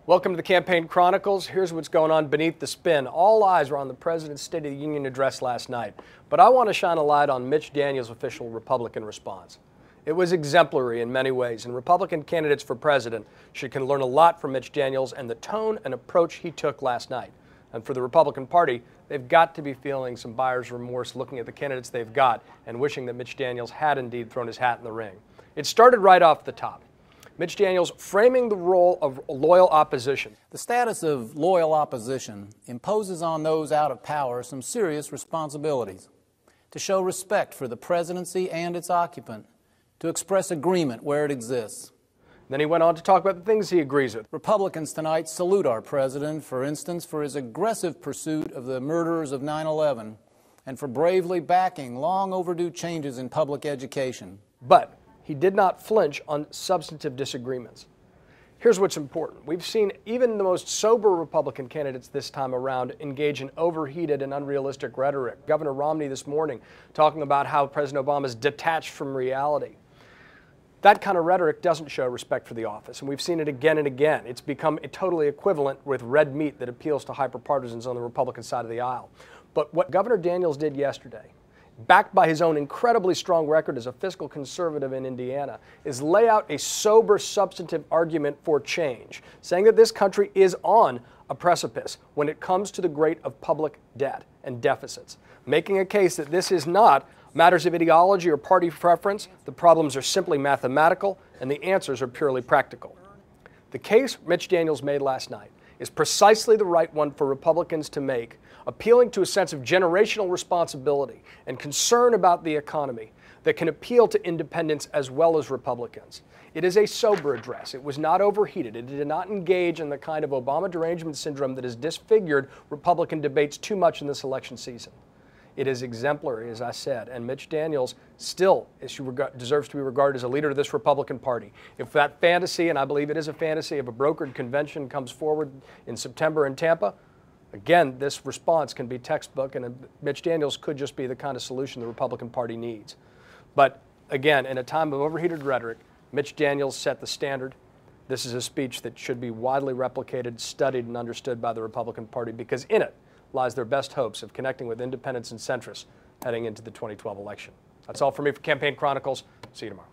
Welcome to the Campaign Chronicles. Here's what's going on beneath the spin. All eyes were on the President's State of the Union address last night, but I want to shine a light on Mitch Daniels' official Republican response. It was exemplary in many ways, and Republican candidates for president can learn a lot from Mitch Daniels and the tone and approach he took last night. And for the Republican Party, they've got to be feeling some buyer's remorse looking at the candidates they've got and wishing that Mitch Daniels had indeed thrown his hat in the ring. It started right off the top. Mitch Daniels framing the role of loyal opposition. The status of loyal opposition imposes on those out of power some serious responsibilities: to show respect for the presidency and its occupant, to express agreement where it exists. Then he went on to talk about the things he agrees with. Republicans tonight salute our president, for instance, for his aggressive pursuit of the murderers of 9/11 and for bravely backing long overdue changes in public education. But he did not flinch on substantive disagreements. Here's what's important. We've seen even the most sober Republican candidates this time around engage in overheated and unrealistic rhetoric. Governor Romney this morning talking about how President Obama is detached from reality. That kind of rhetoric doesn't show respect for the office, and we've seen it again and again. It's become totally equivalent with red meat that appeals to hyperpartisans on the Republican side of the aisle. But what Governor Daniels did yesterday, backed by his own incredibly strong record as a fiscal conservative in Indiana, is lay out a sober, substantive argument for change, saying that this country is on a precipice when it comes to the grade of public debt and deficits, making a case that this is not matters of ideology or party preference. The problems are simply mathematical, and the answers are purely practical. The case Mitch Daniels made last night is precisely the right one for Republicans to make, appealing to a sense of generational responsibility and concern about the economy that can appeal to independents as well as Republicans. It is a sober address. It was not overheated. It did not engage in the kind of Obama derangement syndrome that has disfigured Republican debates too much in this election season. It is exemplary, as I said, and Mitch Daniels still deserves to be regarded as a leader of this Republican Party. If that fantasy, and I believe it is a fantasy, of a brokered convention comes forward in September in Tampa, again, this response can be textbook, and Mitch Daniels could just be the kind of solution the Republican Party needs. But again, in a time of overheated rhetoric, Mitch Daniels set the standard. This is a speech that should be widely replicated, studied, and understood by the Republican Party, because in it lies their best hopes of connecting with independents and centrists heading into the 2012 election. That's all for me for Campaign Chronicles. See you tomorrow.